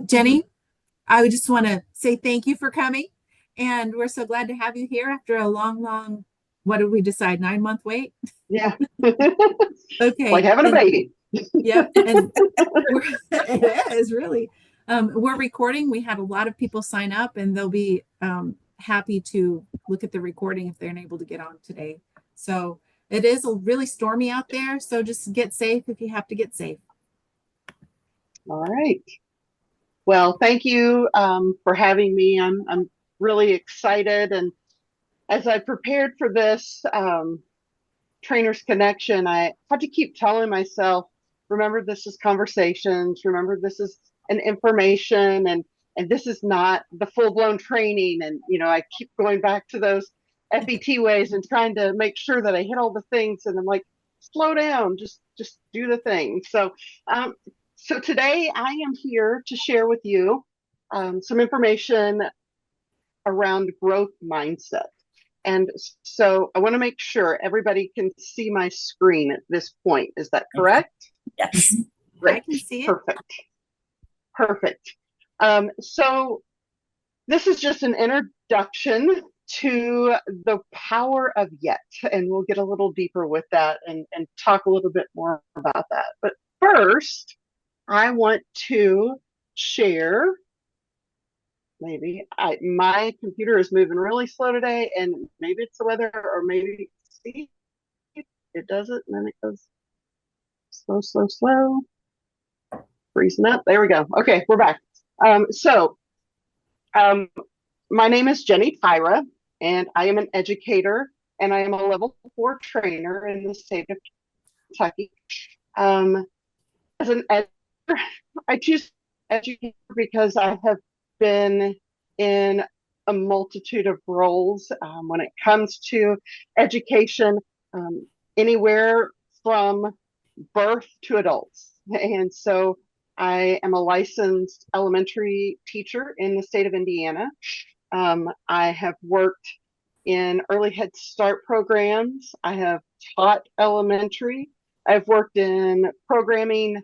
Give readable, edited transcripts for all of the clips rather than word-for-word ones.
Jenny, I would just want to say thank you for coming. And we're so glad to have you here after a long, what did we decide? 9-month wait? Yeah. Like Okay. having a And baby. yep. And we're, it is really. We're recording. We had a lot of people sign up and they'll be happy to look at the recording if they're unable to get on today. So it is really stormy out there. So just get safe if you have to get safe. All right. Well, thank you for having me. I'm really excited. And as I prepared for this Trainers Connection, I had to keep telling myself, remember, this is conversations. Remember, this is an information, and this is not the full blown training. And I keep going back to those FET ways and trying to make sure that I hit all the things. And I'm like, slow down, just do the thing. Um, so today I am here to share with you some information around growth mindset. And so I want to make sure everybody can see my screen at this point. Is that correct? Yes. I Great. can see it. Perfect. Perfect. So this is just an introduction to the power of yet, and we'll get a little deeper with that and talk a little bit more about that. But first, I want to share. Maybe my computer is moving really slow today, and maybe it's the weather, or maybe see it does it, and then it goes slow, freezing up. There we go. Okay, we're back. So um, my name is Jenny Tyra, and I am an educator, and I am a level 4 trainer in the state of Kentucky. As an educator, I choose educator because I have been in a multitude of roles when it comes to education, um, anywhere from birth to adults. And so I am a licensed elementary teacher in the state of Indiana. I have worked in early Head Start programs. I have taught elementary. I've worked in programming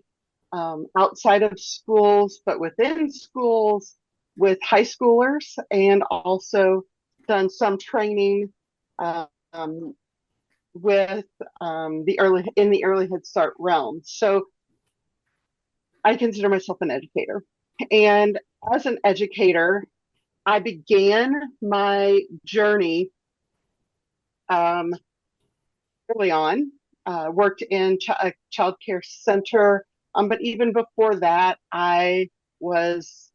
outside of schools, but within schools with high schoolers, and also done some training um, with the early Head Start realm. So I consider myself an educator, and as an educator, I began my journey um, early on. Worked in a child care center, but even before that, I was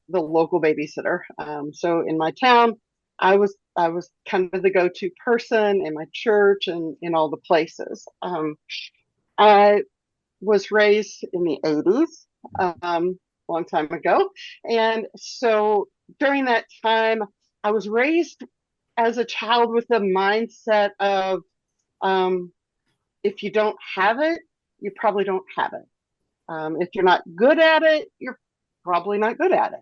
the local babysitter. So in my town, I was kind of the go-to person in my church and in all the places. I was raised in the 80s, a long time ago, and so during that time, I was raised as a child with the mindset of um, if you don't have it, you probably don't have it. If you're not good at it, you're probably not good at it.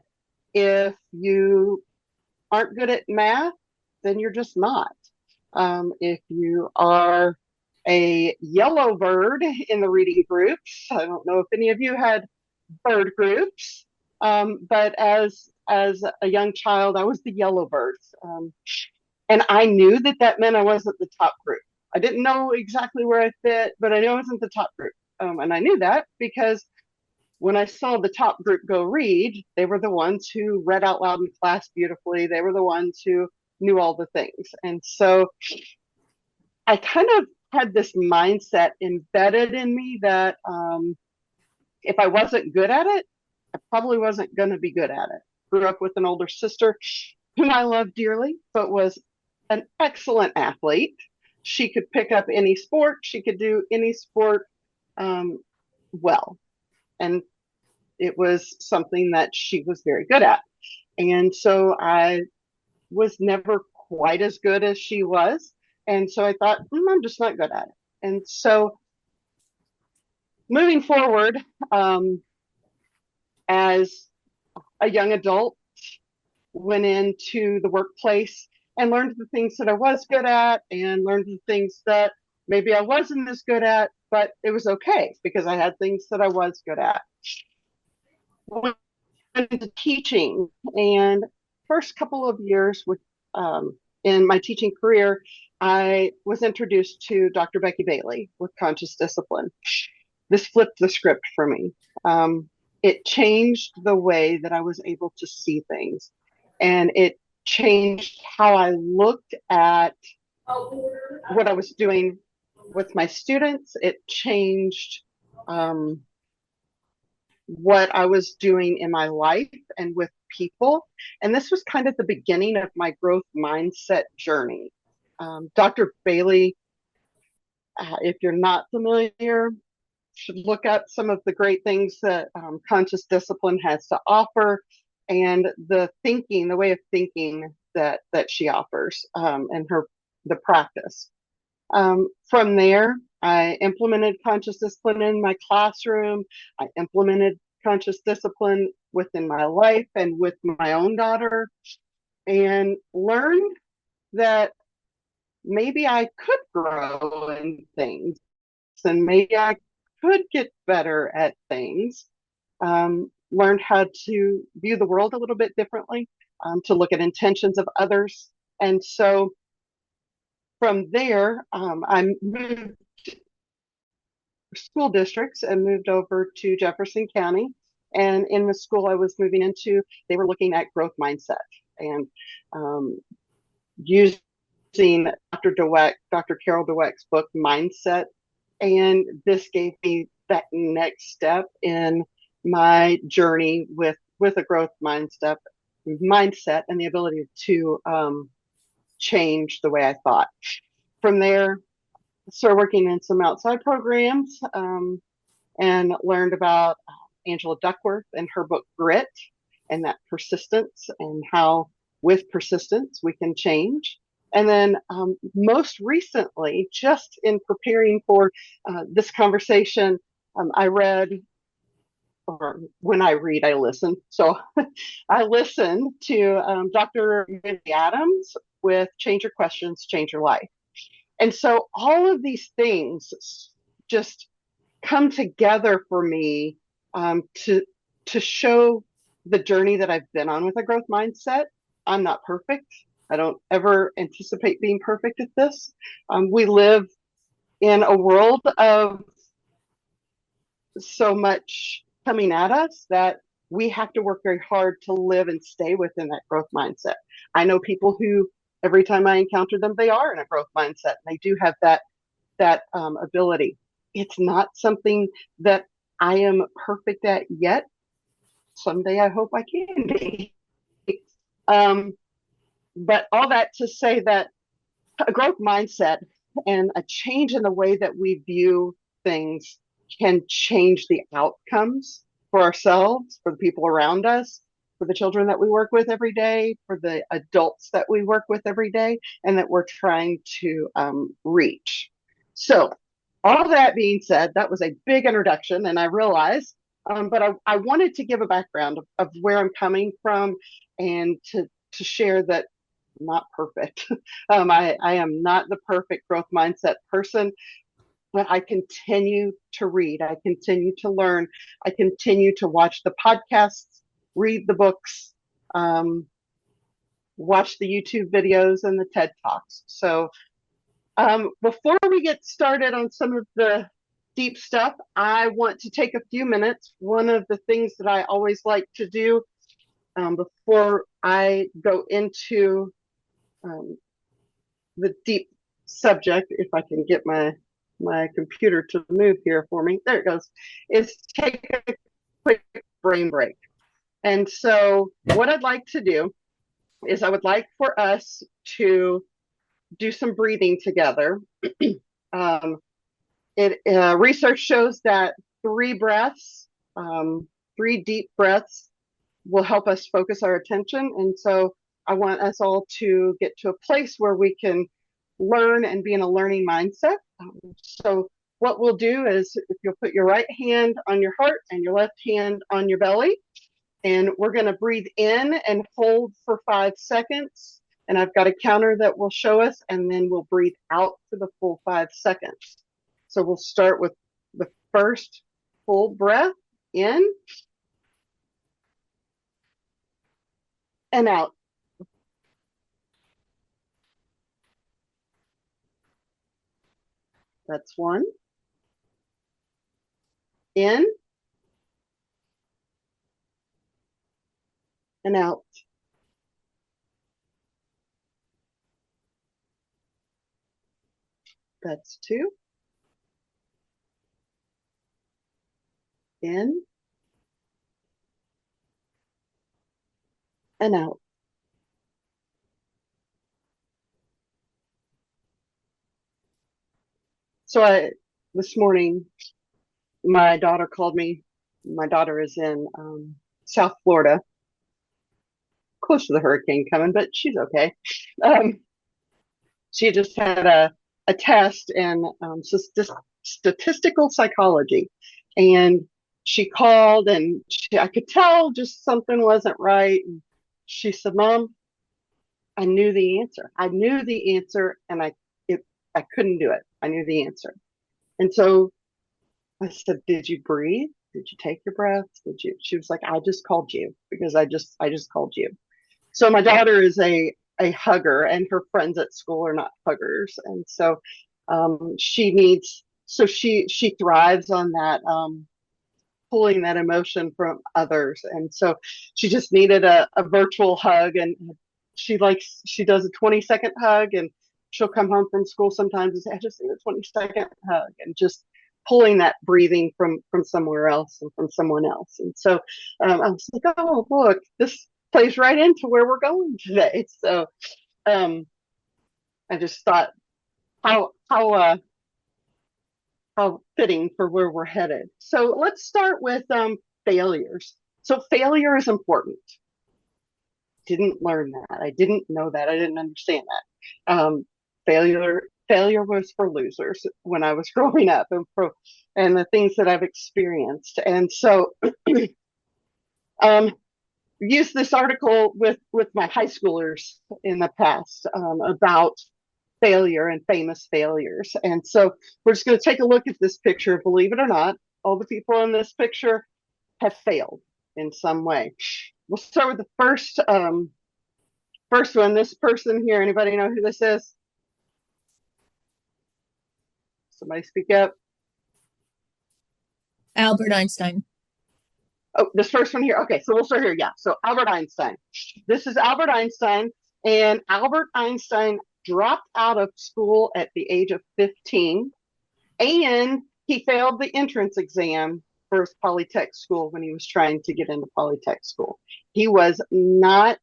If you aren't good at math, then you're just not. If you are a yellow bird in the reading groups, I don't know if any of you had bird groups, but as a young child, I was the yellow birds, and I knew that that meant I wasn't the top group. I didn't know exactly where I fit, but I knew I wasn't the top group, and I knew that because when I saw the top group go read, they were the ones who read out loud in class beautifully. They were the ones who knew all the things. And so I kind of had this mindset embedded in me that if I wasn't good at it, I probably wasn't going to be good at it. Grew up with an older sister whom I loved dearly, but was an excellent athlete. She could pick up any sport, she could do any sport um, well. And it was something that she was very good at. And so I was never quite as good as she was. And so I thought, I'm just not good at it. And so moving forward, um, as a young adult, went into the workplace and learned the things that I was good at and learned the things that maybe I wasn't as good at, but it was okay because I had things that I was good at. into teaching, and first couple of years in my teaching career, I was introduced to Dr. Becky Bailey with Conscious Discipline. This flipped the script for me. It changed the way that I was able to see things, and it changed how I looked at what I was doing with my students. It changed what I was doing in my life and with people. And this was kind of the beginning of my growth mindset journey. Dr. Bailey, if you're not familiar, should look up some of the great things that Conscious Discipline has to offer, and the way of thinking that she offers, and the practice. From there, I implemented Conscious Discipline in my classroom. I implemented Conscious Discipline within my life and with my own daughter, and learned that maybe I could grow in things, and maybe I could get better at things. Learned how to view the world a little bit differently, to look at intentions of others. And so from there, I moved school districts and moved over to Jefferson County. And in the school I was moving into, they were looking at growth mindset and using Dr. Carol Dweck's book, Mindset. And this gave me that next step in my journey with a growth mindset and the ability to change the way I thought. From there, started working in some outside programs, and learned about Angela Duckworth and her book Grit, and that persistence, and how with persistence we can change. And then most recently, just in preparing for this conversation, I read, or when I read, I listen. So I listened to Dr. Wendy Adams with Change Your Questions, Change Your Life. And so all of these things just come together for me to show the journey that I've been on with a growth mindset. I'm not perfect. I don't ever anticipate being perfect at this. We live in a world of so much coming at us that we have to work very hard to live and stay within that growth mindset. I know people who, every time I encounter them, they are in a growth mindset. And they do have that ability. It's not something that I am perfect at yet. Someday I hope I can be. But all that to say that a growth mindset and a change in the way that we view things can change the outcomes for ourselves, for the people around us, for the children that we work with every day, for the adults that we work with every day, and that we're trying to reach. So all that being said, that was a big introduction, and I realize, but I wanted to give a background of where I'm coming from, and to share that I'm not perfect. I am not the perfect growth mindset person, but I continue to read. I continue to learn. I continue to watch the podcasts, read the books, watch the YouTube videos and the TED Talks. So before we get started on some of the deep stuff, I want to take a few minutes. One of the things that I always like to do before I go into the deep subject, if I can get my computer to move here for me, there it goes, is take a quick brain break. And so what I'd like to do is I would like for us to do some breathing together. Research shows that 3 breaths, 3 deep breaths will help us focus our attention. And so I want us all to get to a place where we can learn and be in a learning mindset. So what we'll do is, if you'll put your right hand on your heart and your left hand on your belly, and we're going to breathe in and hold for 5 seconds. And I've got a counter that will show us, and then we'll breathe out for the full 5 seconds. So we'll start with the first full breath in. and out. That's one. In and out. That's two. In and out. So this morning, my daughter called me. My daughter is in South Florida, close to the hurricane coming, but she's okay. Um, she just had a test in statistical psychology. And she called and I could tell just something wasn't right. And she said, Mom, I knew the answer. I knew the answer and I couldn't do it. I knew the answer. And so I said, did you breathe? Did you take your breaths? Did you? She was like, I just called you because I just called you. So my daughter is a hugger, and her friends at school are not huggers, and so she thrives on that, pulling that emotion from others, and so she just needed a virtual hug, and she does a 20-second hug, and she'll come home from school sometimes and say, I just need a 20-second hug, and just pulling that breathing from somewhere else and from someone else. And so I was like, oh, look, this plays right into where we're going today. So I just thought how fitting for where we're headed. So let's start with failures. So failure is important. Didn't learn that. I didn't know that. I didn't understand that. Failure was for losers when I was growing up, and the things that I've experienced. And so used this article with my high schoolers in the past about failure and famous failures. And so we're just going to take a look at this picture. Believe it or not, all the people in this picture have failed in some way. We'll start with the first one. This person here, anybody know who this is? Somebody speak up. Albert Einstein. Oh, this first one here. Okay, so we'll start here. Yeah, so Albert Einstein. This is Albert Einstein, and Albert Einstein dropped out of school at the age of 15, and he failed the entrance exam for his Polytech school when he was trying to get into Polytech school. He was not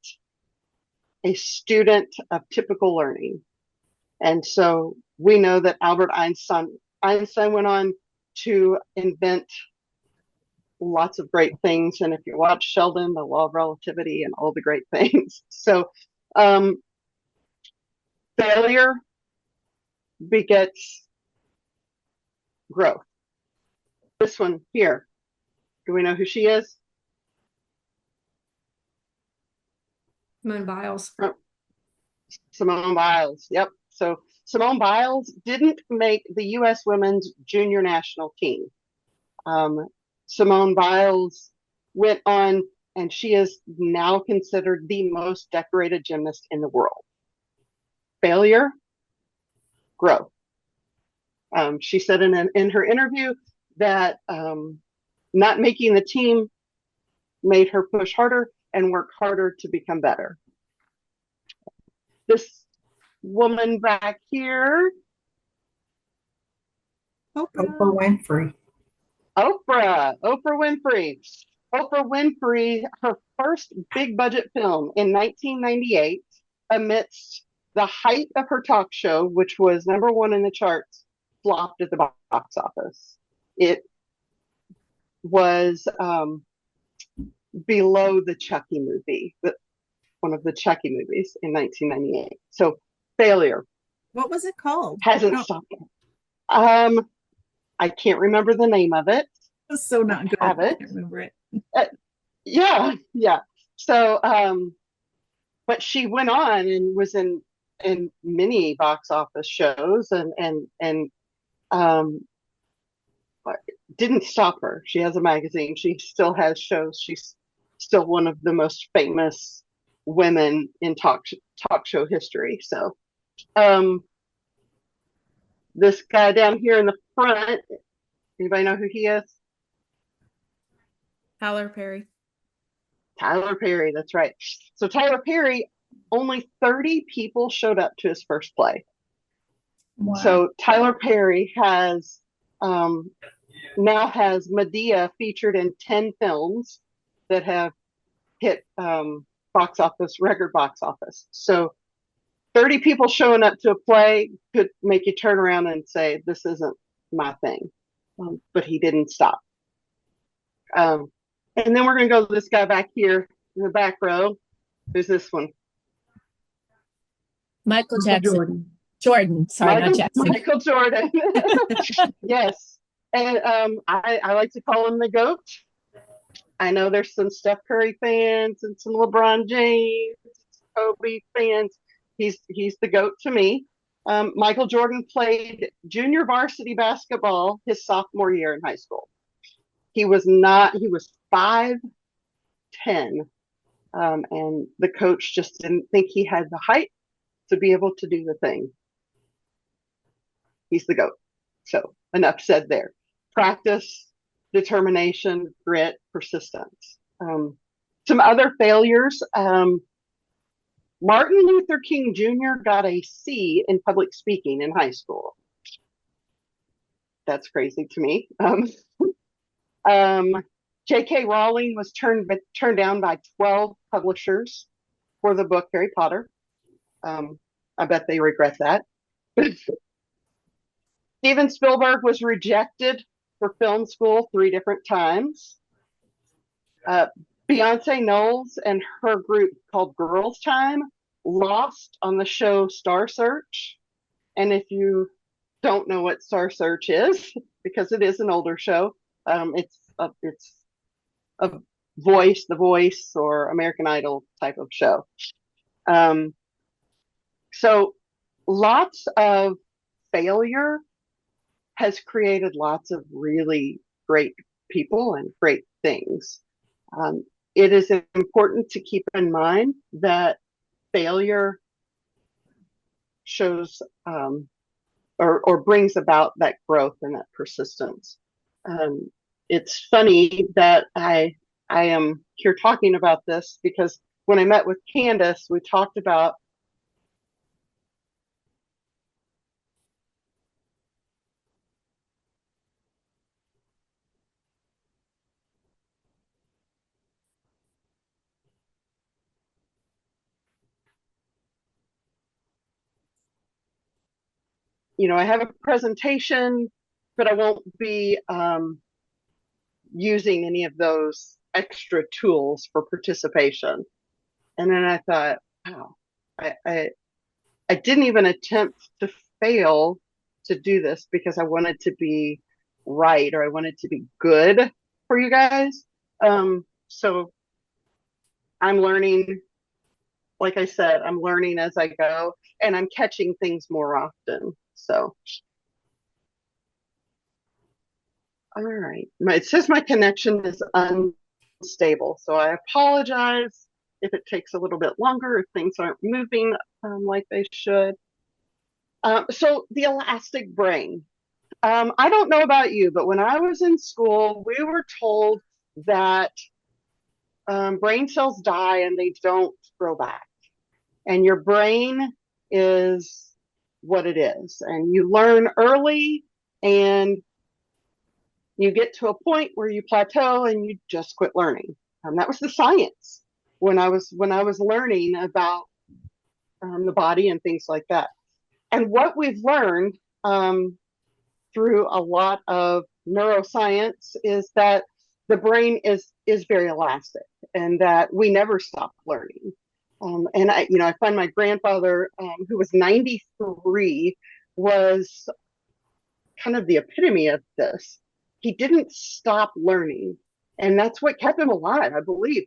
a student of typical learning. And so we know that Albert Einstein went on to invent lots of great things. And if you watch Sheldon, the law of relativity and all the great things. So failure begets growth. This one here, do we know who she is? Simone Biles. Simone Biles. Yep. So Simone Biles didn't make the U.S. women's junior national team. Simone Biles went on, and she is now considered the most decorated gymnast in the world. Failure, growth. She said in her interview that not making the team made her push harder and work harder to become better. This woman back here, Oprah Winfrey. Oprah Winfrey. Oprah Winfrey, her first big budget film in 1998, amidst the height of her talk show, which was #1 in the charts, flopped at the box office. It was below the Chucky movie, one of the Chucky movies in 1998. So failure. What was it called? Hasn't stopped. I can't remember the name of it. It was so not good. I can't remember it. Yeah. So, but she went on and was in many box office shows and didn't stop her. She has a magazine. She still has shows. She's still one of the most famous women in talk show history. So, um, this guy down here in the front, anybody know who he is? Tyler Perry. Tyler Perry, that's right. So Tyler Perry, only 30 people showed up to his first play. Wow. So Tyler Perry has now has Medea featured in 10 films that have hit record box office. So 30 people showing up to a play could make you turn around and say, this isn't my thing. But he didn't stop. And then we're going to go to this guy back here in the back row. Who's this one? Michael Jackson. Jordan. Sorry, not Jackson. Michael Jordan. Yes. And I like to call him the GOAT. I know there's some Steph Curry fans and some LeBron James, Kobe fans. He's the GOAT to me. Michael Jordan played junior varsity basketball his sophomore year in high school. He was 5'10", and the coach just didn't think he had the height to be able to do the thing. He's the GOAT. So enough said there. Practice, determination, grit, persistence. Some other failures. Martin Luther King Jr. got a C in public speaking in high school. That's crazy to me. J.K. Rowling was turned down by 12 publishers for the book Harry Potter. I bet they regret that. Steven Spielberg was rejected for film school 3 different times. Beyonce Knowles and her group called Girls Time lost on the show Star Search. And if you don't know what Star Search is, because it is an older show, it's a The Voice or American Idol type of show. So lots of failure has created lots of really great people and great things. It is important to keep in mind that failure shows or brings about that growth and that persistence. It's funny that I am here talking about this because when I met with Candace, we talked about I have a presentation, but I won't be using any of those extra tools for participation. And then I thought, wow, I didn't even attempt to fail to do this because I wanted to be right or I wanted to be good for you guys. So I'm learning, like I said, I'm learning as I go and I'm catching things more often. So, all right. It says my connection is unstable. So I apologize if it takes a little bit longer, if things aren't moving like they should. So the elastic brain. I don't know about you, but when I was in school, we were told that brain cells die and they don't grow back. And your brain is what it is. And you learn early and you get to a point where you plateau and you just quit learning. That was the science when I was learning about the body and things like that. And what we've learned through a lot of neuroscience is that the brain is very elastic and that we never stop learning. And I find my grandfather, who was 93, was kind of the epitome of this. He didn't stop learning, and that's what kept him alive, I believe,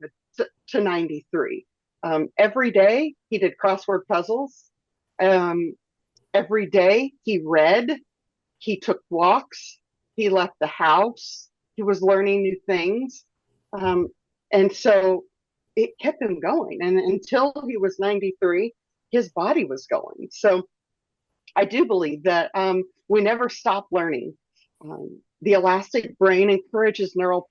to 93. Every day he did crossword puzzles. Every day he read. He took walks. He left the house. He was learning new things. And so it kept him going. And until he was 93, his body was going. So I do believe that we never stop learning. The elastic brain encourages neural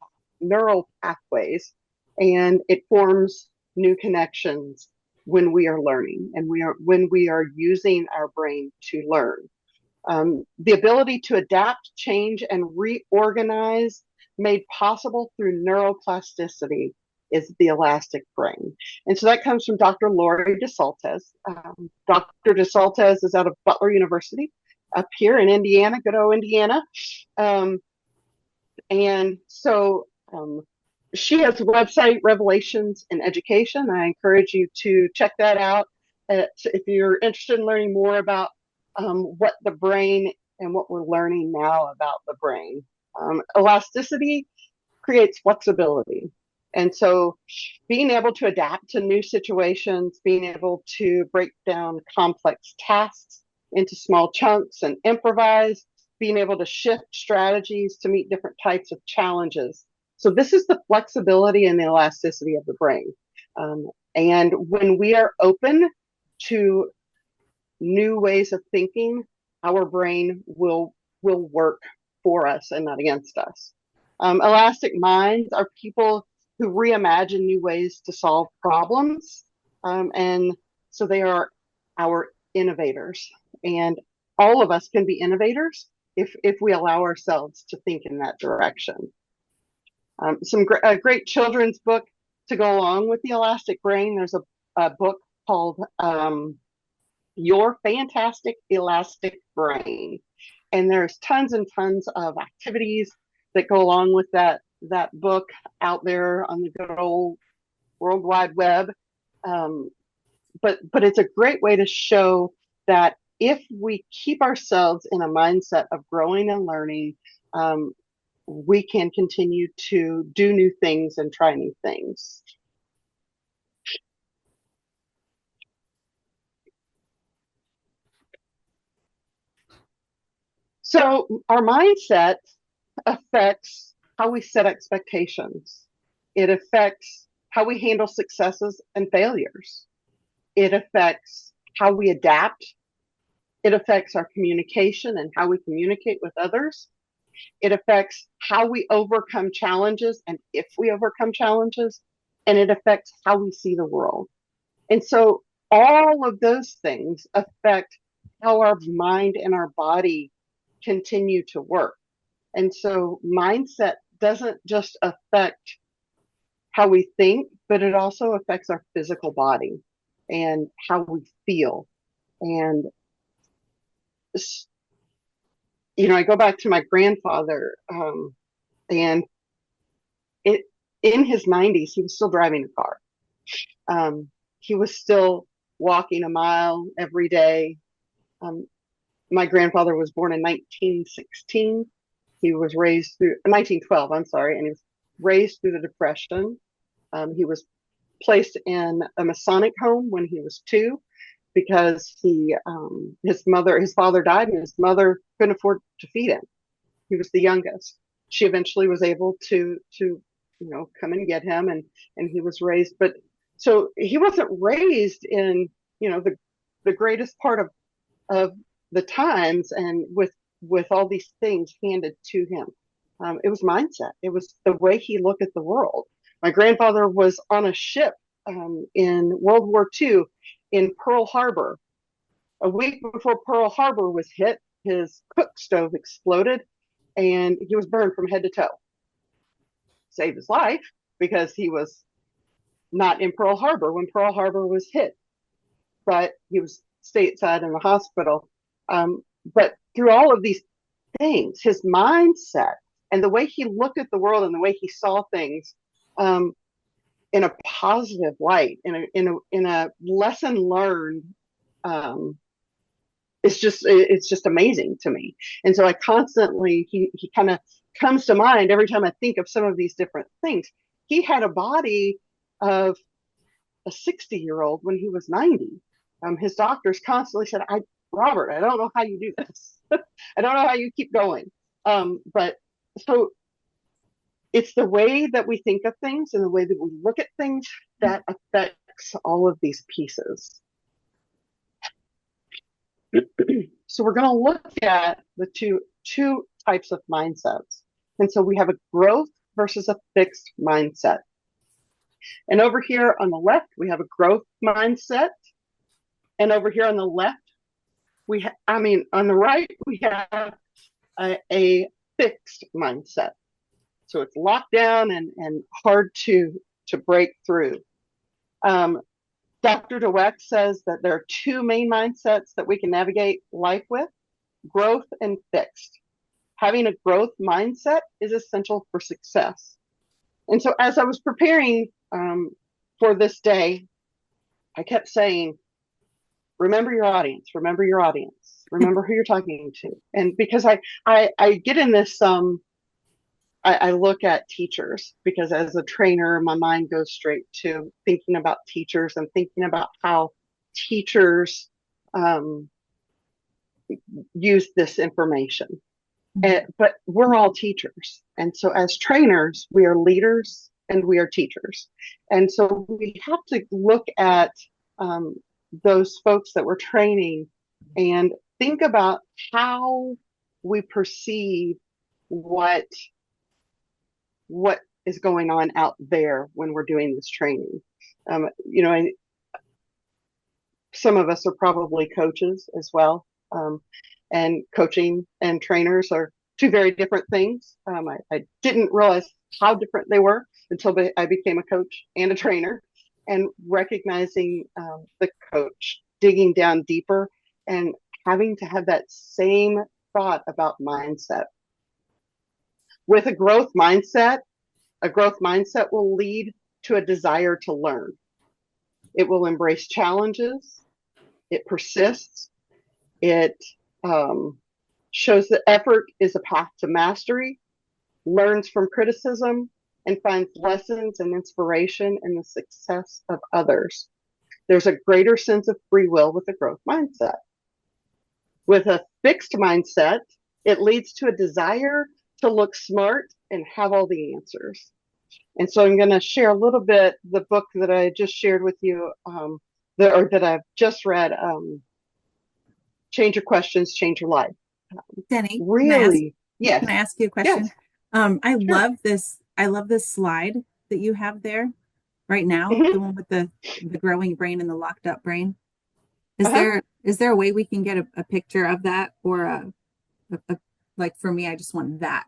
pathways, and it forms new connections when we are learning and when we are using our brain to learn. The ability to adapt, change, and reorganize made possible through neuroplasticity is the elastic brain. And so that comes from Dr. Laurie DeSaltes. Dr. DeSaltes is out of Butler University up here in Indiana, good old Indiana. And so she has a website, Revelations in Education. I encourage you to check that out if you're interested in learning more about what the brain and what we're learning now about the brain. Elasticity creates flexibility. And so being able to adapt to new situations, being able to break down complex tasks into small chunks and improvise, being able to shift strategies to meet different types of challenges. So this is the flexibility and the elasticity of the brain. And when we are open to new ways of thinking, our brain will work for us and not against us. Elastic minds are people who reimagine new ways to solve problems. And so they are our innovators. And all of us can be innovators if we allow ourselves to think in that direction. A great children's book to go along with the elastic brain. There's a book called Your Fantastic Elastic Brain. And there's tons and tons of activities that go along with that book out there on the good old World Wide Web. But it's a great way to show that if we keep ourselves in a mindset of growing and learning, we can continue to do new things and try new things. So our mindset affects how we set expectations. It affects how we handle successes and failures. It affects how we adapt. It affects our communication and how we communicate with others. It affects how we overcome challenges and if we overcome challenges. And it affects how we see the world. And so all of those things affect how our mind and our body continue to work. And so mindset doesn't just affect how we think, but it also affects our physical body and how we feel. And, I go back to my grandfather, and in his 90s, he was still driving a car. He was still walking a mile every day. My grandfather was born in 1916. He was raised through 1912, I'm sorry, and he was raised through the Depression. He was placed in a Masonic home when he was 2 because his father died and his mother couldn't afford to feed him. He was the youngest. She eventually was able to come and get him, and he was raised. But so he wasn't raised in the greatest part of the times and with all these things handed to him. It was mindset. It was the way he looked at the world. My grandfather was on a ship in World War II in Pearl Harbor. A week before Pearl Harbor was hit, his cook stove exploded and he was burned from head to toe. Saved his life because he was not in Pearl Harbor when Pearl Harbor was hit, but he was stateside in the hospital. But through all of these things, his mindset and the way he looked at the world and the way he saw things in a positive light, in a lesson learned, it's just amazing to me. And so I constantly, he kind of comes to mind every time I think of some of these different things. He had a body of a 60-year-old when he was 90. His doctors constantly said, Robert, I don't know how you do this. I don't know how you keep going. But so it's the way that we think of things and the way that we look at things that affects all of these pieces. So we're going to look at the two types of mindsets. And so we have a growth versus a fixed mindset. And over here on the left, we have a growth mindset. And over here on the left, on the right, we have a fixed mindset. So it's locked down and hard to break through. Dr. Dweck says that there are two main mindsets that we can navigate life with: growth and fixed. Having a growth mindset is essential for success. And so as I was preparing for this day, I kept saying, remember your audience, remember your audience, remember who you're talking to. And because I get in this, I look at teachers, because as a trainer, my mind goes straight to thinking about teachers and thinking about how teachers use this information. But we're all teachers. And so as trainers, we are leaders and we are teachers. And so we have to look at those folks that we're training and think about how we perceive what is going on out there when we're doing this training. Some of us are probably coaches as well. And coaching and trainers are two very different things. I didn't realize how different they were until I became a coach and a trainer, and recognizing the coach digging down deeper and having to have that same thought about mindset. With a growth mindset will lead to a desire to learn. It will embrace challenges. It persists. It shows that effort is a path to mastery, learns from criticism, and finds lessons and inspiration in the success of others. There's a greater sense of free will with a growth mindset. With a fixed mindset, it leads to a desire to look smart and have all the answers. And so I'm going to share a little bit the book that I just shared with you, that I've just read, Change Your Questions, Change Your Life. Jenny, Really? Yes. can I ask you a question? Yes. I Sure. love this slide that you have there right now, Mhm. the one with the growing brain and the locked up brain. Is Uh-huh. there a way we can get a picture of that, or like, for me, I just want that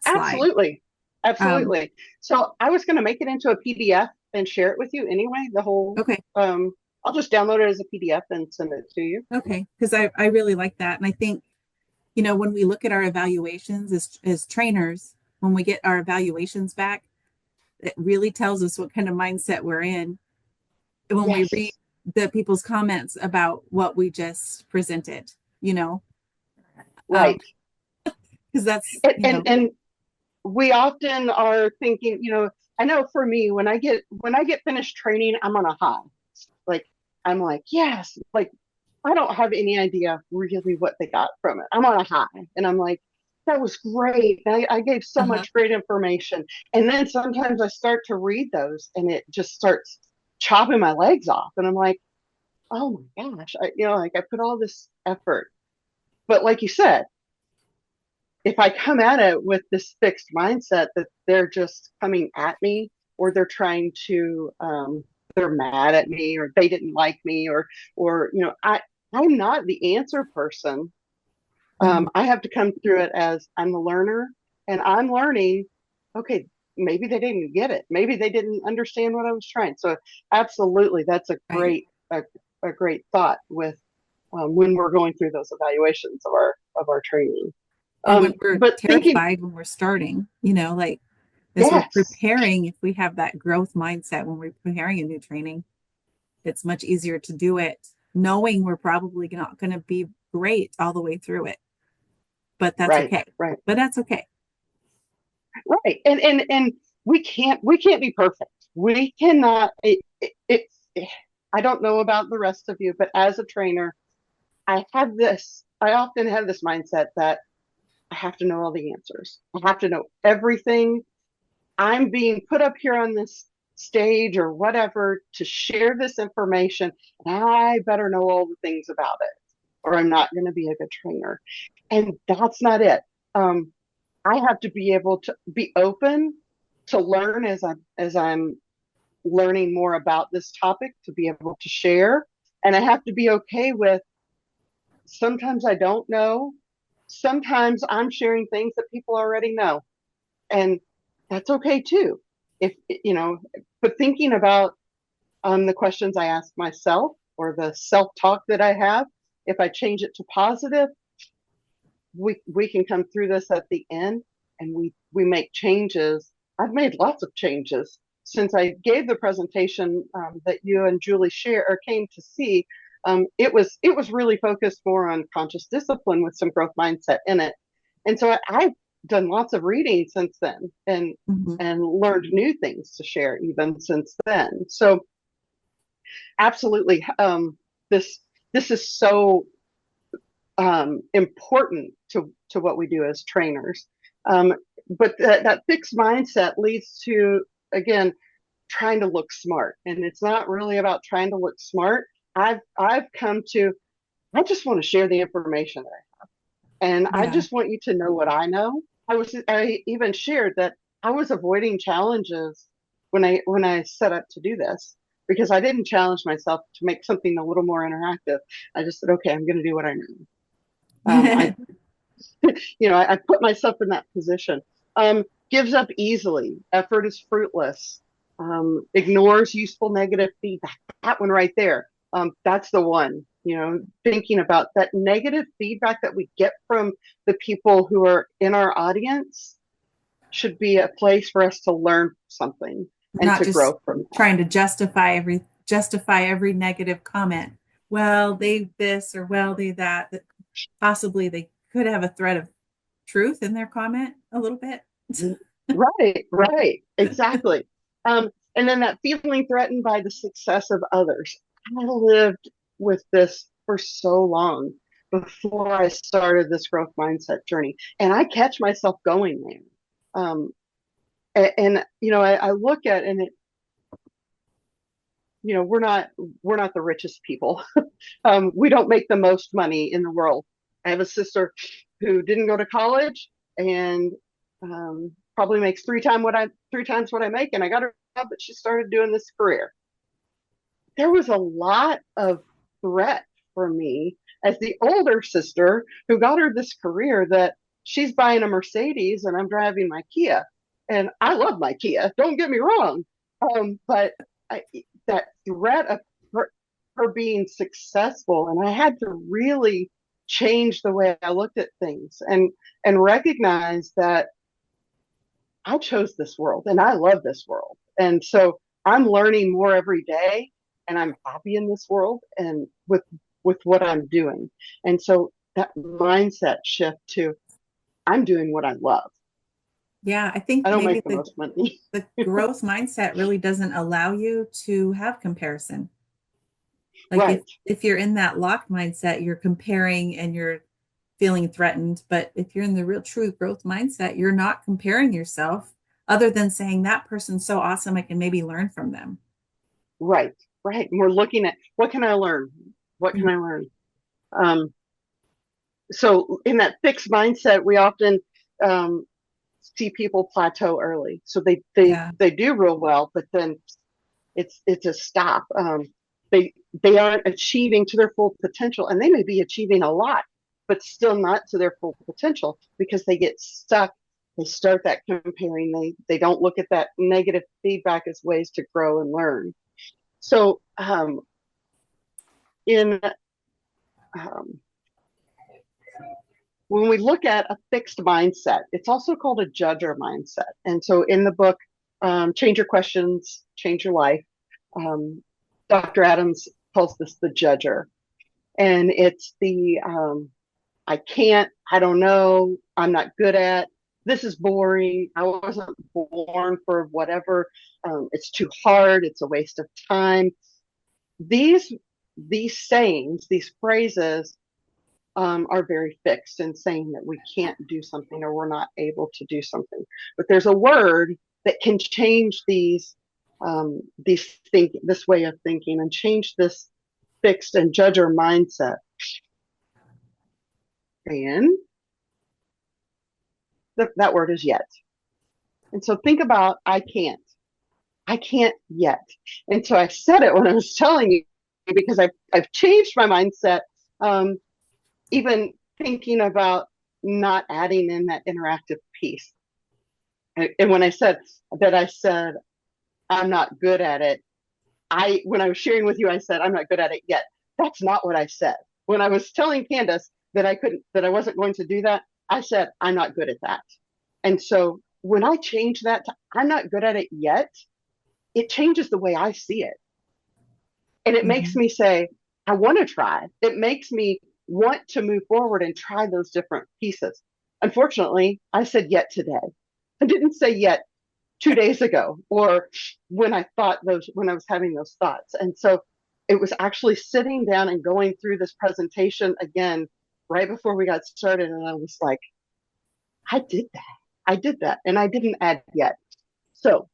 slide. Absolutely. Um, Absolutely. So I was going to make it into a PDF and share it with you anyway. okay, I'll just download it as a PDF and send it to you. okay, because I really like that, and I think, when we look at our evaluations as trainers, when we get our evaluations back, it really tells us what kind of mindset we're in when we read Yes. the people's comments about what we just presented, Right. because that's, And we often are thinking, I know for me, when I get finished training, I'm on a high. Like, I'm like, yes, like, I don't have any idea really what they got from it. I'm on a high and I'm like, that was great. I gave so uh-huh, much great information. And then sometimes I start to read those and it just starts chopping my legs off. And I'm like, oh my gosh, I put all this effort. But like you said, if I come at it with this fixed mindset that they're just coming at me, or they're trying to, they're mad at me, or they didn't like me, or I'm not the answer person. mhm, I have to come through it as I'm the learner, and I'm learning. Okay, maybe they didn't get it. Maybe they didn't understand what I was trying. So absolutely, that's right. a great thought with when we're going through those evaluations of our training. And when we're But thinking, terrified, when we're starting, like, as we're yes, preparing, if we have that growth mindset when we're preparing a new training, it's much easier to do it knowing we're probably not going to be great all the way through it. But that's right, okay. right, But that's okay. right. And we can't be perfect. We cannot. I don't know about the rest of you, but as a trainer, I often have this mindset that I have to know all the answers. I have to know everything. I'm being put up here on this stage or whatever to share this information. And I better know all the things about it, or I'm not going to be a good trainer. And that's not it. I have to be able to be open to learn as I'm learning more about this topic to be able to share. And I have to be okay with sometimes I don't know. Sometimes I'm sharing things that people already know. And that's okay too. If, you know, but thinking about the questions I ask myself or the self-talk that I have, if I change it to positive, we can come through this at the end and we make changes. I've made lots of changes since I gave the presentation that you and Julie share or came to see. It was really focused more on conscious discipline with some growth mindset in it, and so I've done lots of reading since then and learned new things to share even since then. So absolutely, this this is so important to what we do as trainers. But that fixed mindset leads to, again, trying to look smart. And it's not really about trying to look smart. I've come to, I just want to share the information that I have. And I Yeah. just want you to know what I know. I even shared that I was avoiding challenges when I set up to do this because I didn't challenge myself to make something a little more interactive. I just said, okay, I'm going to do what I know. I, I put myself in that position. Gives up easily. Effort is fruitless. Ignores useful negative feedback. That one right there. That's the one. Thinking about that negative feedback that we get from the people who are in our audience should be a place for us to learn something and Not to just grow from that. trying to justify every negative comment. Well, they this or well, they that possibly they could have a thread of truth in their comment a little bit. Right, exactly. And then that feeling threatened by the success of others. I lived with this for so long before I started this growth mindset journey, and I catch myself going there. I look at and it, we're not the richest people. We don't make the most money in the world. I have a sister who didn't go to college and probably makes three times what I make, and I got her job, but she started doing this career. There was a lot of threat for me as the older sister who got her this career that she's buying a Mercedes and I'm driving my Kia, and I love my Kia. Don't get me wrong, but that threat of her being successful, and I had to really change the way I looked at things and recognize that I chose this world and I love this world. And so I'm learning more every day and I'm happy in this world and with what I'm doing. And so that mindset shift to I'm doing what I love. Yeah, I think I don't maybe make the most money. the growth mindset really doesn't allow you to have comparison. Like Right. if you're in that locked mindset, you're comparing and you're feeling threatened. But if you're in the real true growth mindset, you're not comparing yourself other than saying that person's so awesome, I can maybe learn from them. Right. And we're looking at what can I learn? What can I learn? So in that fixed mindset, we often see people plateau early. So they do real well, but then it's a stop. They aren't achieving to their full potential, and they may be achieving a lot, but still not to their full potential because they get stuck. They start that comparing. They don't look at that negative feedback as ways to grow and learn. So in when we look at a fixed mindset, it's also called a judger mindset. And so in the book, Change Your Questions, Change Your Life, Dr. Adams calls this the judger. And it's the I can't, I don't know, I'm not good at, this is boring, I wasn't born for whatever, it's too hard, it's a waste of time. These sayings, these phrases are very fixed and saying that we can't do something or we're not able to do something. But there's a word that can change this way of thinking and change this fixed and judger mindset. And that word is yet. And so think about I can't yet. And so I said it when I was telling you because I've changed my mindset. Even thinking about not adding in that interactive piece. And when I said I'm not good at it, when I was sharing with you, I said I'm not good at it yet. That's not what I said. When I was telling Candace that I wasn't going to do that, I said I'm not good at that. And so when I change that to I'm not good at it yet, it changes the way I see it. And it makes me say, I want to try. It makes me want to move forward and try those different pieces. Unfortunately, I said yet today. I didn't say yet 2 days ago or when I was having those thoughts. And so it was actually sitting down and going through this presentation again right before we got started. And I was like, I did that. And I didn't add yet. So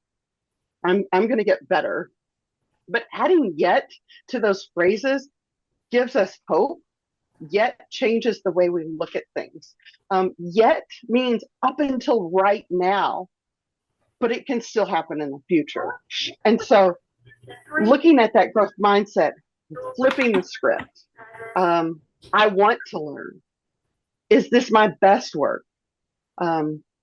I'm going to get better. But adding yet to those phrases gives us hope. Yet changes the way we look at things. Yet means up until right now, but it can still happen in the future. And so looking at that growth mindset, flipping the script, I want to learn. Is this my best work?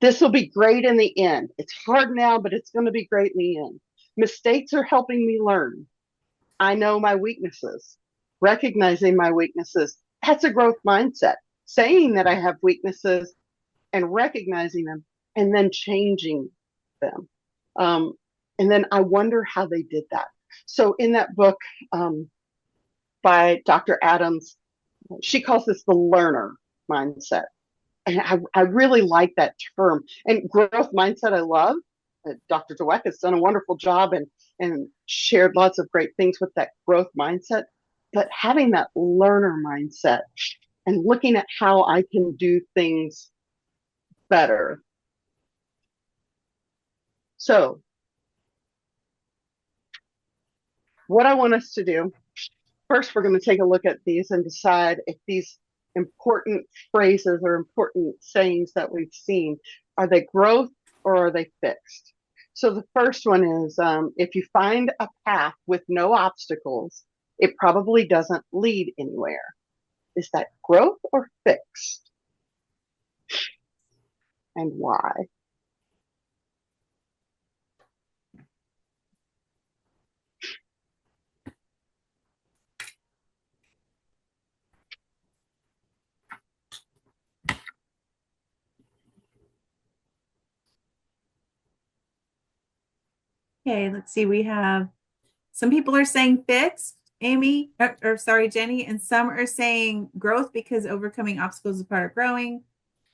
This will be great in the end. It's hard now, but it's going to be great in the end. Mistakes are helping me learn. I know my weaknesses. Recognizing my weaknesses, that's a growth mindset. Saying that I have weaknesses and recognizing them and then changing them. And then I wonder how they did that. So in that book by Dr. Adams, she calls this the learner mindset. And I really like that term. And growth mindset, I love. Dr. Dweck has done a wonderful job and shared lots of great things with that growth mindset. But having that learner mindset and looking at how I can do things better. So what I want us to do, first, we're going to take a look at these and decide if these important phrases or important sayings that we've seen, are they growth or are they fixed? So the first one is, if you find a path with no obstacles, it probably doesn't lead anywhere. Is that growth or fixed? And why? Okay, let's see. We have some people are saying fixed, Amy, or sorry, Jenny, and some are saying growth because overcoming obstacles is part of growing.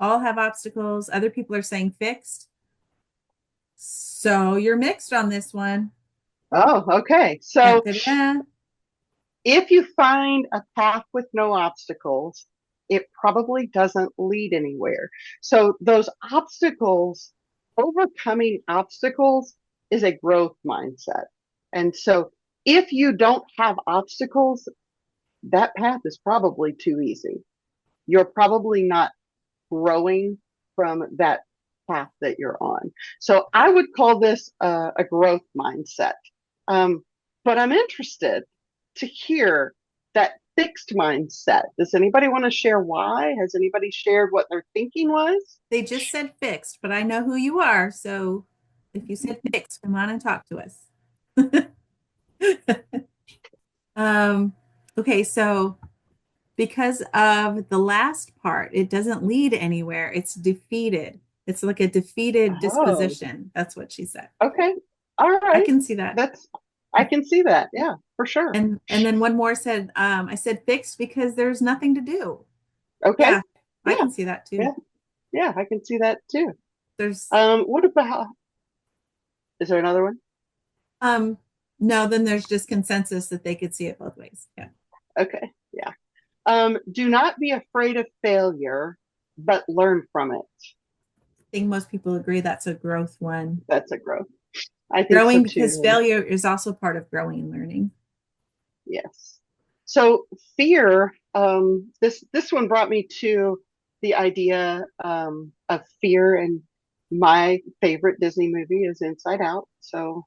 All have obstacles. Other people are saying fixed. So you're mixed on this one. Oh, okay. So Da-da-da. if you find a path with no obstacles, it probably doesn't lead anywhere. So those obstacles, overcoming obstacles is a growth mindset. And so if you don't have obstacles, that path is probably too easy. You're probably not growing from that path that you're on. So I would call this a growth mindset. But I'm interested to hear that fixed mindset. Does anybody want to share why? Has anybody shared what their thinking was? They just said fixed, but I know who you are. So if you said fixed, come on and talk to us. Okay, so because of the last part, it doesn't lead anywhere. It's defeated. It's like a defeated Oh. disposition. That's what she said. Okay. All I right. can see that. I can see that. Yeah, for sure. And then one more said, I said fixed because there's nothing to do. Okay. Yeah, I Yeah. can see that too. Yeah. Yeah, I can see that too. There's What about, is there another one? no, then there's just consensus that they could see it both ways. Yeah. Okay. Yeah. Do not be afraid of failure, but learn from it. I think most people agree that's a growth one. That's a growth. I think Growing so because too. failure is also part of growing and learning. Yes. So fear, this one brought me to the idea of fear, and my favorite Disney movie is Inside Out. So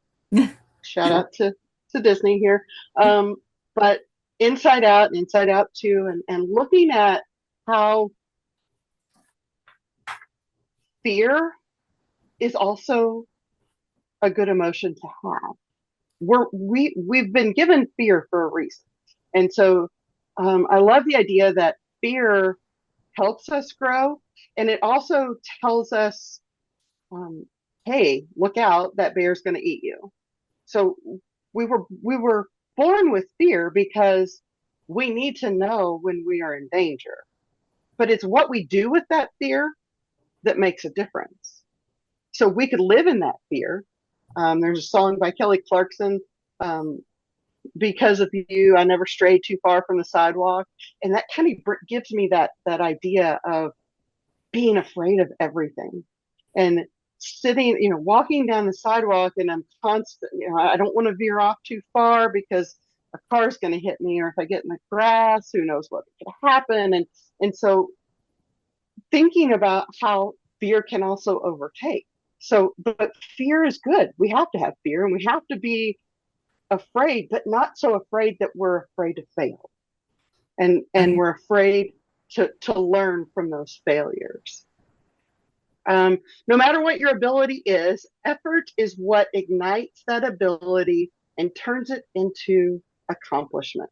shout out to Disney here. But Inside Out 2, and looking at how fear is also a good emotion to have. We've been given fear for a reason. And so I love the idea that fear helps us grow, and it also tells us, hey, look out, that bear's going to eat you. So we were born with fear because we need to know when we are in danger. But it's what we do with that fear that makes a difference. So we could live in that fear. There's a song by Kelly Clarkson, because of you, I never strayed too far from the sidewalk. And that kind of gives me that idea of being afraid of everything and sitting, walking down the sidewalk, and I'm constant, I don't want to veer off too far because a car's going to hit me, or if I get in the grass, who knows what could happen. And so thinking about how fear can also overtake. So, but fear is good. We have to have fear, and we have to be afraid, but not so afraid that we're afraid to fail. And we're afraid to learn from those failures. No matter what your ability is, effort is what ignites that ability and turns it into accomplishment.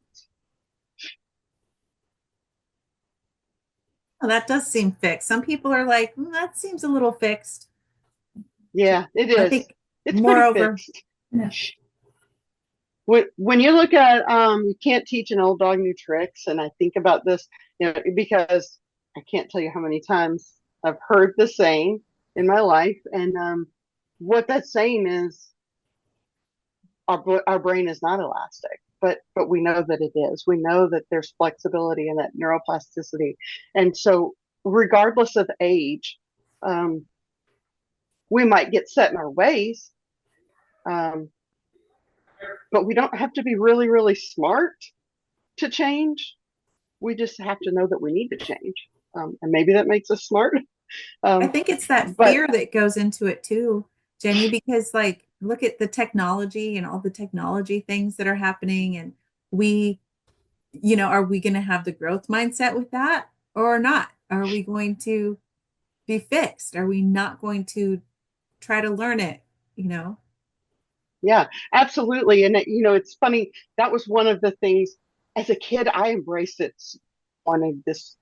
Well, that does seem fixed. Some people are like, that seems a little fixed. Yeah, it is. I think it's moreover, fixed. Yeah. When you look at, you can't teach an old dog new tricks, and I think about this, because I can't tell you how many times I've heard the saying in my life, and what that saying is, our brain is not elastic, but we know that it is. We know that there's flexibility and that neuroplasticity, and so regardless of age, we might get set in our ways. But we don't have to be really, really smart to change. We just have to know that we need to change. And maybe that makes us smart. I think it's that but fear that goes into it too, Jenny, because like look at the technology and all the technology things that are happening, and we, are we going to have the growth mindset with that or not? Are we going to be fixed? Are we not going to try to learn it? Yeah, absolutely. And it's funny. That was one of the things as a kid, I embraced it, wanted this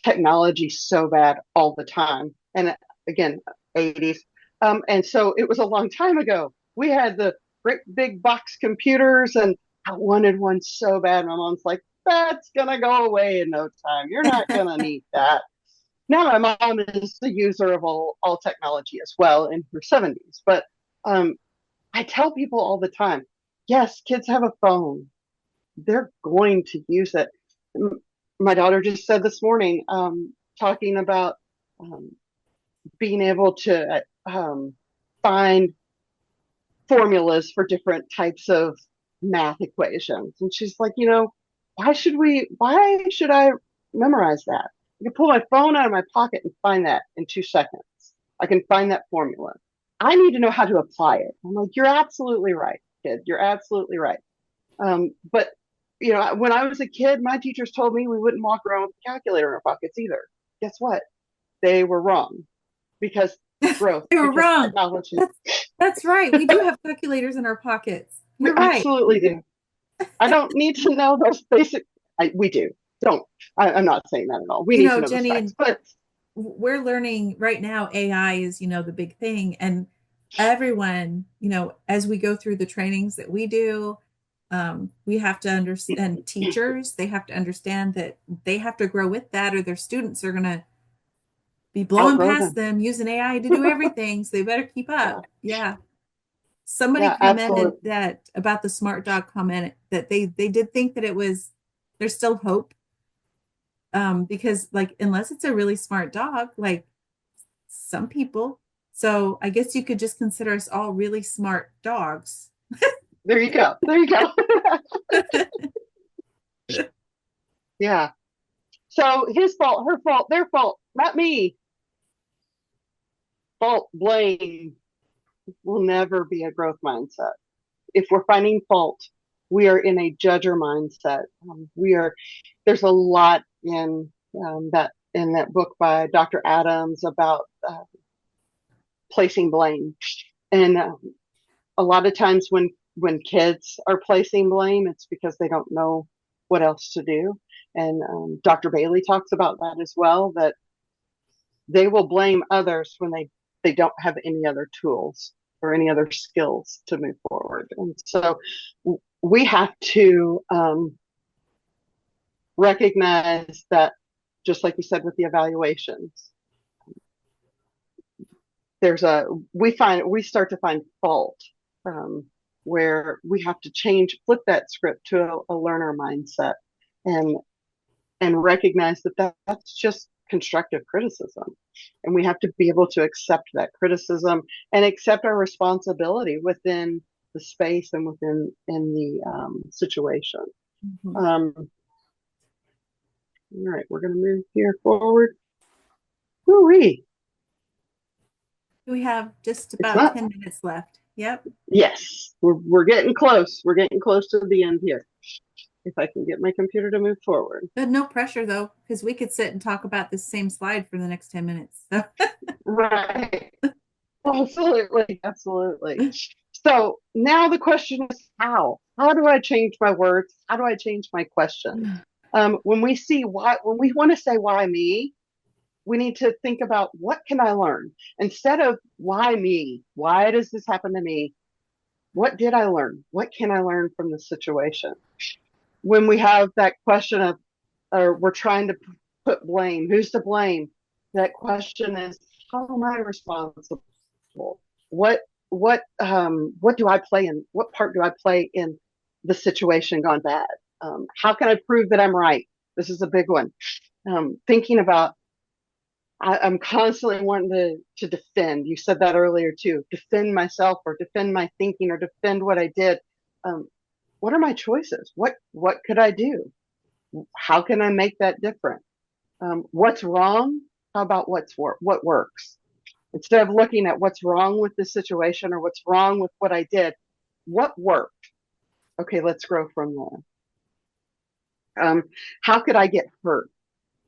technology so bad all the time. And again, 80s. And so it was a long time ago. We had the great big box computers, and I wanted one so bad. My mom's like, that's going to go away in no time. You're not going to need that. Now my mom is the user of all technology as well in her 70s. But I tell people all the time, yes, kids have a phone. They're going to use it. My daughter just said this morning, talking about being able to find formulas for different types of math equations. And she's like, why should I memorize that? I can pull my phone out of my pocket and find that in 2 seconds. I can find that formula. I need to know how to apply it. I'm like, you're absolutely right, kid. You're absolutely right. But when I was a kid, my teachers told me we wouldn't walk around with a calculator in our pockets either. Guess what? They were wrong, because growth. They were because wrong. technology. That's right. We do have calculators in our pockets. You're right. Absolutely do. I don't need to know those basic. We do. I'm not saying that at all. We need to know Jenny, those facts, but we're learning right now. AI is, the big thing, and everyone, as we go through the trainings that we do, we have to understand. Teachers, they have to understand that they have to grow with that, or their students are going to be blowing past them using AI to do everything. So they better keep up. Yeah. Somebody commented that about the smart dog comment that they did think that there's still hope Because like, unless it's a really smart dog, like some people, so I guess you could just consider us all really smart dogs. There you go. There you go. Yeah. So his fault, her fault, their fault, not me. Fault, blame will never be a growth mindset. If we're finding fault, we are in a judger mindset. There's a lot in that book by Dr. Adams about placing blame. And a lot of times when kids are placing blame, it's because they don't know what else to do. And Dr. Bailey talks about that as well, that they will blame others when they don't have any other tools or any other skills to move forward. And so we have to recognize that, just like you said with the evaluations, we start to find fault where we have to flip that script to a learner mindset and recognize that's just constructive criticism. And we have to be able to accept that criticism and accept our responsibility within the space and within the situation. Mhm. All right, we're going to move here forward. Woo-wee. We have just It's about not- 10 minutes left. Yep. Yes, we're getting close. We're getting close to the end here. If I can get my computer to move forward. But no pressure though, because we could sit and talk about this same slide for the next 10 minutes. So Right. Absolutely. Absolutely. So now the question is how? How do I change my words? How do I change my questions? When we want to say why me, we need to think about what can I learn? Instead of why me? Why does this happen to me? What did I learn? What can I learn from the situation? When we have that question of, or we're trying to put blame, who's to blame? That question is, how am I responsible? What do I play in? What part do I play in the situation gone bad? How can I prove that I'm right? This is a big one. Thinking about, I'm constantly wanting to defend. You said that earlier too. Defend myself or defend my thinking or defend what I did. What are my choices? What could I do? How can I make that different? What's wrong? How about what works? Instead of looking at what's wrong with the situation or what's wrong with what I did, what worked? Okay, let's grow from there. How could I get hurt?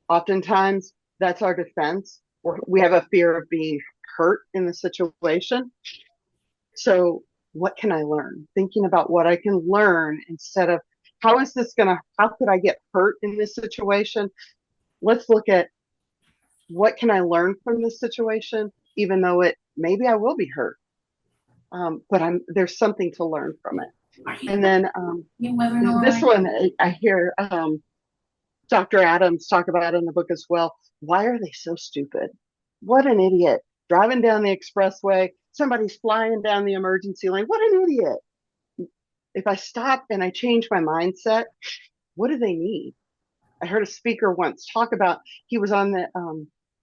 Oftentimes, that's our defense. We have a fear of being hurt in the situation. So what can I learn? Thinking about what I can learn instead of how could I get hurt in this situation? Let's look at what can I learn from this situation, even though maybe I will be hurt. But there's something to learn from it. And then this one, I hear Dr. Adams talk about in the book as well. Why are they so stupid? What an idiot. Driving down the expressway, somebody's flying down the emergency lane. What an idiot. If I stop and I change my mindset, what do they need? I heard a speaker once talk about, he was on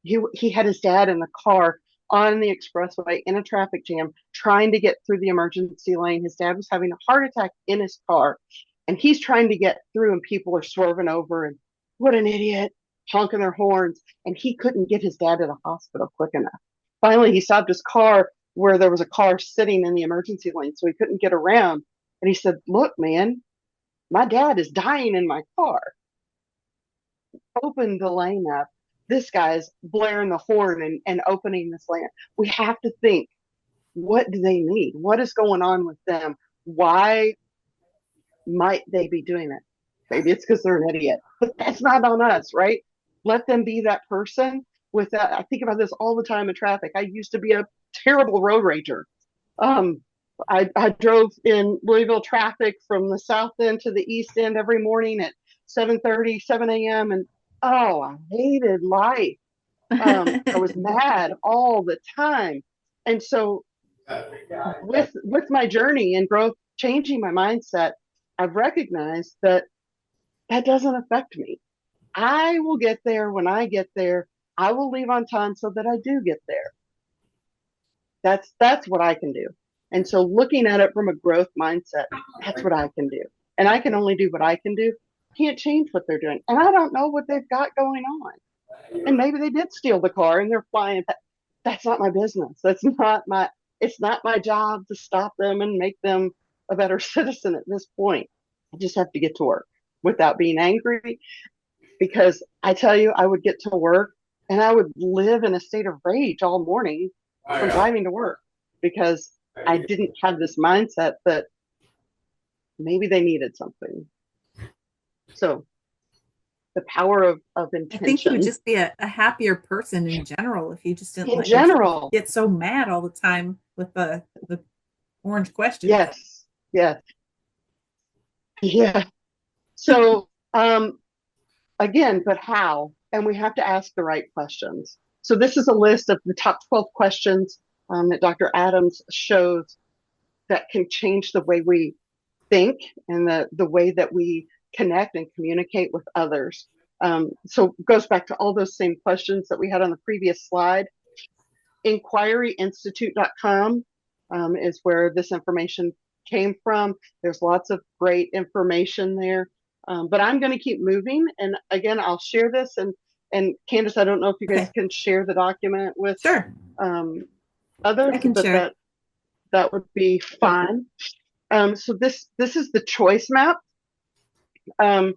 he had his dad in the car on the expressway in a traffic jam, trying to get through the emergency lane. His dad was having a heart attack in his car and he's trying to get through and people are swerving over and what an idiot, honking their horns. And he couldn't get his dad to the hospital quick enough. Finally, he stopped his car where there was a car sitting in the emergency lane, so he couldn't get around. And he said, look, man, my dad is dying in my car. Open the lane up. This guy's blaring the horn and opening this lane. We have to think, what do they need? What is going on with them? Why might they be doing it? Maybe it's because they're an idiot, but that's not on us, right? Let them be that person. With that, I think about this all the time in traffic. I used to be a terrible road rager. I drove in Louisville traffic from the south end to the east end every morning at 7:30, 7 a.m. And I hated life. I was mad all the time. And so with my journey and growth, changing my mindset, I've recognized that doesn't affect me. I will get there when I get there. I will leave on time so that I do get there. That's what I can do. And so looking at it from a growth mindset, that's what I can do. And I can only do what I can do. Can't change what they're doing. And I don't know what they've got going on. And maybe they did steal the car and they're flying. That's not my business. It's not my job to stop them and make them a better citizen at this point. I just have to get to work without being angry, because I tell you, I would get to work and I would live in a state of rage all morning from driving to work because I didn't have this mindset that maybe they needed something. So the power of I think you intention would just be a happier person in general if you just didn't in let yourself general. get so mad all the time with the orange questions. Yes, yes, yeah. So again, but how? And we have to ask the right questions. So this is a list of the top 12 questions that Dr. Adams shows that can change the way we think and the way that we connect and communicate with others. So it goes back to all those same questions that we had on the previous slide. Inquiryinstitute.com is where this information came from. There's lots of great information there. But I'm going to keep moving. And again, I'll share this. And Candace, I don't know if you guys can share the document with Sure. others, I can but share. that would be fine. So this is the choice map. And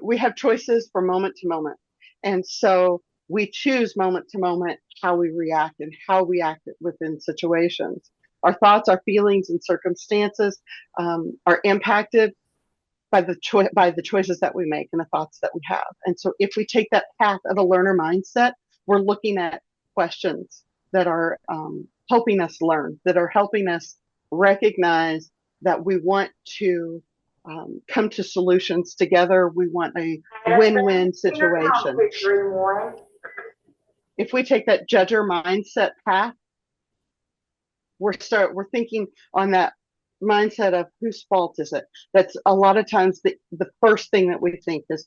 we have choices from moment to moment. And so we choose moment to moment how we react and how we act within situations. Our thoughts, our feelings, and circumstances are impacted by the choices that we make and the thoughts that we have. And so if we take that path of a learner mindset, we're looking at questions that are helping us learn, that are helping us recognize that we want to come to solutions together. We want a win-win situation. If we take that judger mindset path, we're thinking on that mindset of whose fault is it? That's a lot of times the first thing that we think is,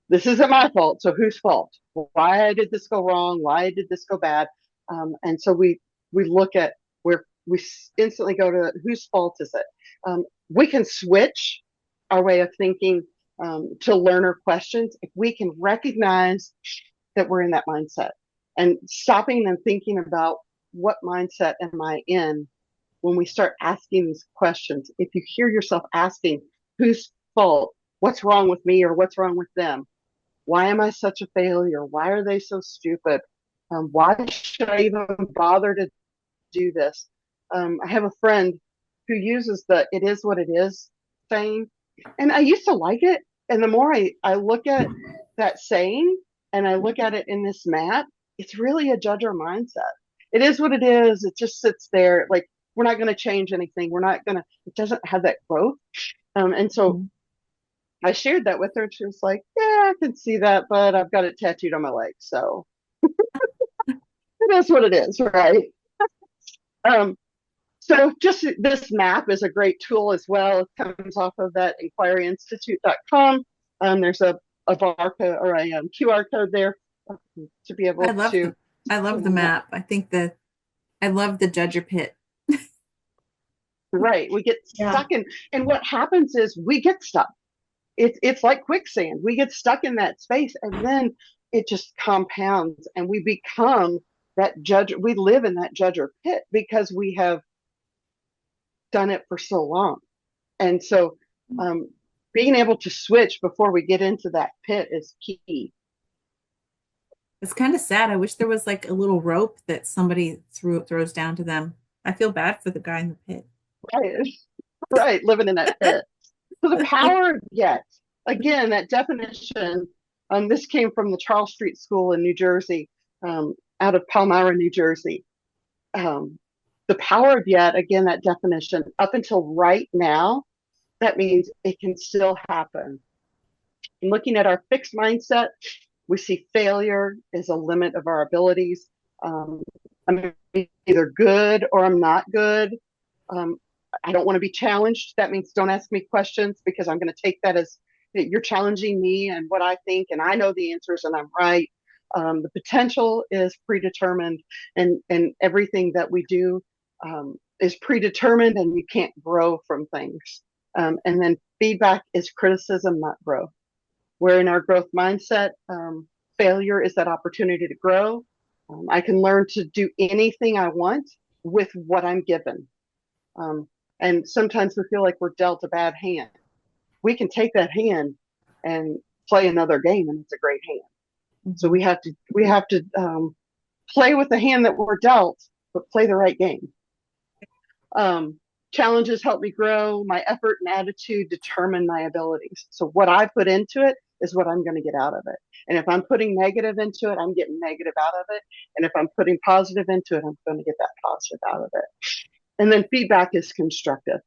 this isn't my fault, so whose fault? Why did this go wrong? Why did this go bad? And so we look at where we instantly go to whose fault is it? We can switch our way of thinking to learner questions if we can recognize that we're in that mindset and stopping and thinking about what mindset am I in when we start asking these questions. If you hear yourself asking whose fault, what's wrong with me or what's wrong with them? Why am I such a failure? Why are they so stupid? Why should I even bother to do this? I have a friend who uses the "it is what it is" saying, and I used to like it. And the more I look at that saying and I look at it in this map, it's really a judger mindset. It is what it is. It just sits there. Like, we're not going to change anything. It doesn't have that growth. And so I shared that with her. And she was like, yeah, I can see that, but I've got it tattooed on my leg. So it is what it is, right? So just this map is a great tool as well. It comes off of that inquiryinstitute.com. There's a barcode or a QR code there to be able to. I love the map. I love the judger pit. Right. We get stuck in, and what happens is we get stuck. It's like quicksand. We get stuck in that space and then it just compounds and we become that judge. We live in that judger pit because we have done it for so long. And so being able to switch before we get into that pit is key. It's kind of sad. I wish there was like a little rope that somebody throws down to them. I feel bad for the guy in the pit. Right, living in that pit. So the power of yet, again, that definition, this came from the Charles Street School in New Jersey, out of Palmyra, New Jersey. The power of yet, again, that definition, up until right now, that means it can still happen. And looking at our fixed mindset, we see failure is a limit of our abilities. I'm either good or I'm not good. I don't want to be challenged. That means don't ask me questions because I'm going to take that as that you're challenging me and what I think, and I know the answers and I'm right. The potential is predetermined, and everything that we do is predetermined, and you can't grow from things. And then feedback is criticism, not growth. We're in our growth mindset. Failure is that opportunity to grow. I can learn to do anything I want with what I'm given. And sometimes we feel like we're dealt a bad hand. We can take that hand and play another game, and it's a great hand. So we have to play with the hand that we're dealt, but play the right game. Challenges help me grow. My effort and attitude determine my abilities. So what I put into it is what I'm going to get out of it. And if I'm putting negative into it, I'm getting negative out of it. And if I'm putting positive into it, I'm going to get that positive out of it. And then feedback is constructive.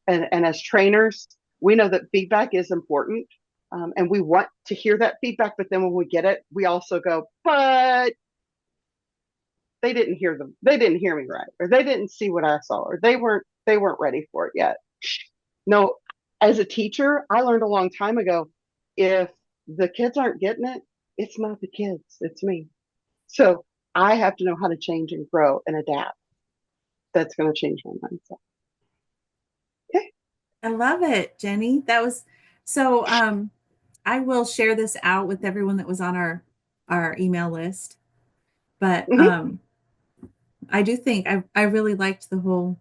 And as trainers, we know that feedback is important. And we want to hear that feedback, but then when we get it, we also go, but they didn't hear me right, or they didn't see what I saw, or they weren't ready for it yet. No, as a teacher, I learned a long time ago, if the kids aren't getting it, it's not the kids, it's me. So I have to know how to change and grow and adapt. That's going to change my mindset. I love it, Jenny. That was so. I will share this out with everyone that was on our email list. But I do think I really liked all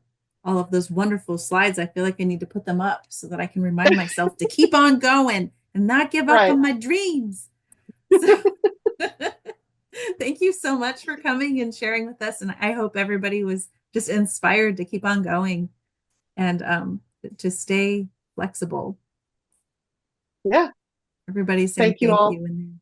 of those wonderful slides. I feel like I need to put them up so that I can remind myself to keep on going and not give up on my dreams. So, thank you so much for coming and sharing with us. And I hope everybody was just inspired to keep on going and to stay flexible. Yeah. Everybody's saying thank you all. In